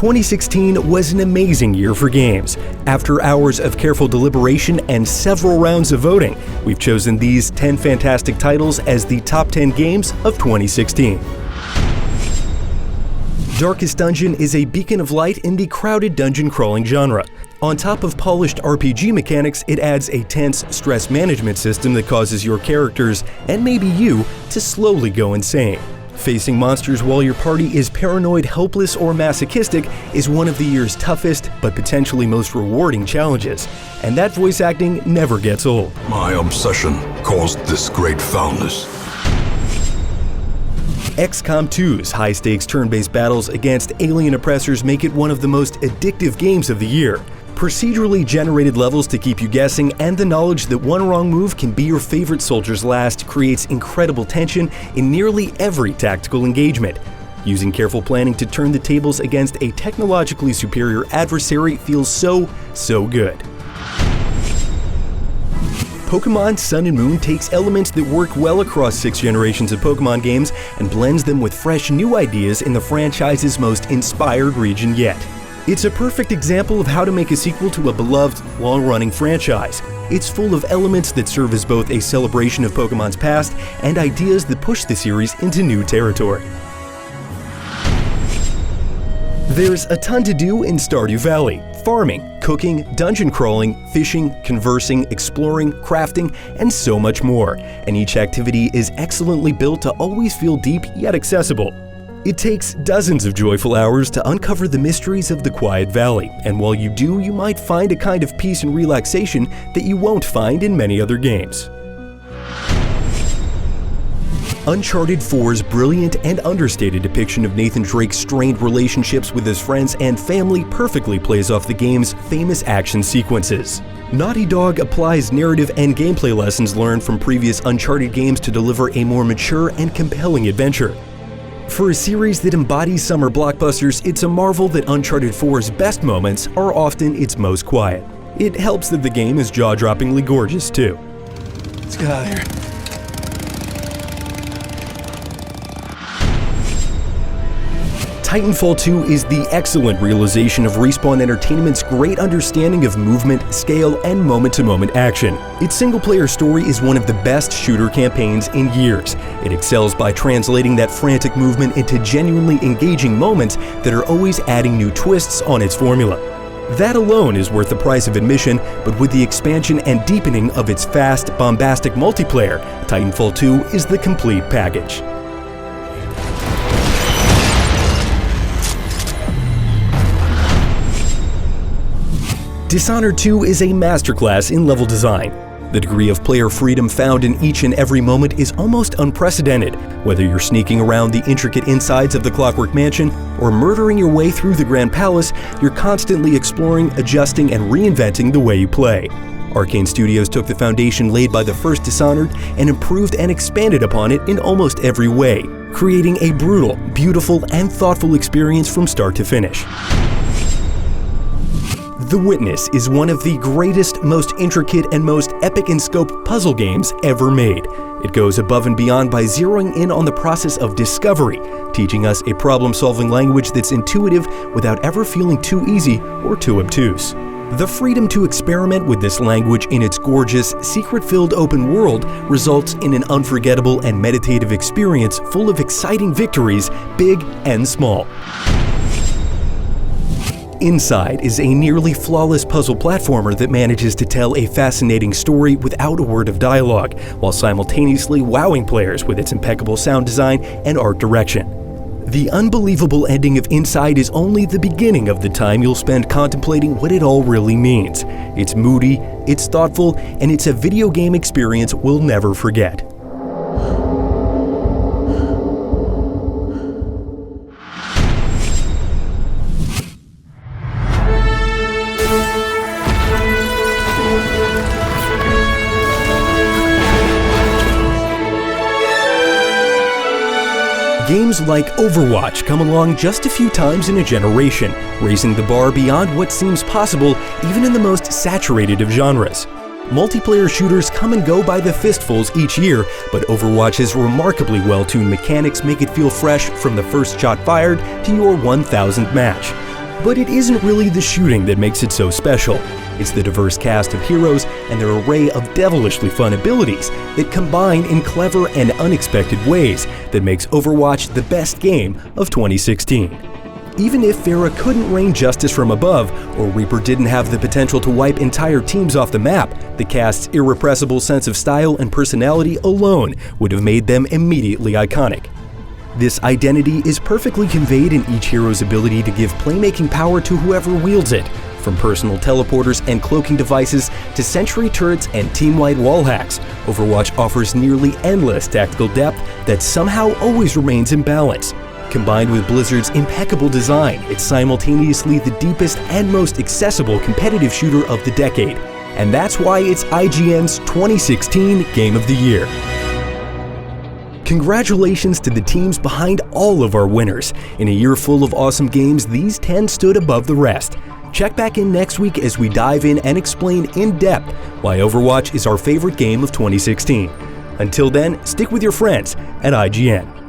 2016 was an amazing year for games. After hours of careful deliberation and several rounds of voting, we've chosen these 10 fantastic titles as the top 10 games of 2016. Darkest Dungeon is a beacon of light in the crowded dungeon crawling genre. On top of polished RPG mechanics, it adds a tense stress management system that causes your characters, and maybe you, to slowly go insane. Facing monsters while your party is paranoid, helpless, or masochistic is one of the year's toughest but potentially most rewarding challenges, and that voice acting never gets old. My obsession caused this great foulness. XCOM 2's high-stakes turn-based battles against alien oppressors make it one of the most addictive games of the year. Procedurally generated levels to keep you guessing, and the knowledge that one wrong move can be your favorite soldier's last creates incredible tension in nearly every tactical engagement. Using careful planning to turn the tables against a technologically superior adversary feels so good. Pokémon Sun and Moon takes elements that work well across 6 generations of Pokémon games and blends them with fresh new ideas in the franchise's most inspired region yet. It's a perfect example of how to make a sequel to a beloved, long-running franchise. It's full of elements that serve as both a celebration of Pokémon's past and ideas that push the series into new territory. There's a ton to do in Stardew Valley. Farming, cooking, dungeon crawling, fishing, conversing, exploring, crafting, and so much more. And each activity is excellently built to always feel deep yet accessible. It takes dozens of joyful hours to uncover the mysteries of the Quiet Valley, and while you do, you might find a kind of peace and relaxation that you won't find in many other games. Uncharted 4's brilliant and understated depiction of Nathan Drake's strained relationships with his friends and family perfectly plays off the game's famous action sequences. Naughty Dog applies narrative and gameplay lessons learned from previous Uncharted games to deliver a more mature and compelling adventure. For a series that embodies summer blockbusters, it's a marvel that Uncharted 4's best moments are often its most quiet. It helps that the game is jaw-droppingly gorgeous, too. Let's get out of here. Titanfall 2 is the excellent realization of Respawn Entertainment's great understanding of movement, scale, and moment-to-moment action. Its single-player story is one of the best shooter campaigns in years. It excels by translating that frantic movement into genuinely engaging moments that are always adding new twists on its formula. That alone is worth the price of admission, but with the expansion and deepening of its fast, bombastic multiplayer, Titanfall 2 is the complete package. Dishonored 2 is a masterclass in level design. The degree of player freedom found in each and every moment is almost unprecedented. Whether you're sneaking around the intricate insides of the Clockwork Mansion or murdering your way through the Grand Palace, you're constantly exploring, adjusting, and reinventing the way you play. Arcane Studios took the foundation laid by the first Dishonored and improved and expanded upon it in almost every way, creating a brutal, beautiful, and thoughtful experience from start to finish. The Witness is one of the greatest, most intricate, and most epic in scope puzzle games ever made. It goes above and beyond by zeroing in on the process of discovery, teaching us a problem-solving language that's intuitive without ever feeling too easy or too obtuse. The freedom to experiment with this language in its gorgeous, secret-filled open world results in an unforgettable and meditative experience full of exciting victories, big and small. Inside is a nearly flawless puzzle platformer that manages to tell a fascinating story without a word of dialogue, while simultaneously wowing players with its impeccable sound design and art direction. The unbelievable ending of Inside is only the beginning of the time you'll spend contemplating what it all really means. It's moody, it's thoughtful, and it's a video game experience we'll never forget. Games like Overwatch come along just a few times in a generation, raising the bar beyond what seems possible even in the most saturated of genres. Multiplayer shooters come and go by the fistfuls each year, but Overwatch's remarkably well-tuned mechanics make it feel fresh from the first shot fired to your 1000th match. But it isn't really the shooting that makes it so special. It's the diverse cast of heroes and their array of devilishly fun abilities that combine in clever and unexpected ways that makes Overwatch the best game of 2016. Even if Pharah couldn't rain justice from above, or Reaper didn't have the potential to wipe entire teams off the map, the cast's irrepressible sense of style and personality alone would have made them immediately iconic. This identity is perfectly conveyed in each hero's ability to give playmaking power to whoever wields it, from personal teleporters and cloaking devices to sentry turrets and team-wide wall hacks. Overwatch offers nearly endless tactical depth that somehow always remains in balance. Combined with Blizzard's impeccable design, it's simultaneously the deepest and most accessible competitive shooter of the decade. And that's why it's IGN's 2016 Game of the Year. Congratulations to the teams behind all of our winners. In a year full of awesome games, these 10 stood above the rest. Check back in next week as we dive in and explain in depth why Overwatch is our favorite game of 2016. Until then, stick with your friends at IGN.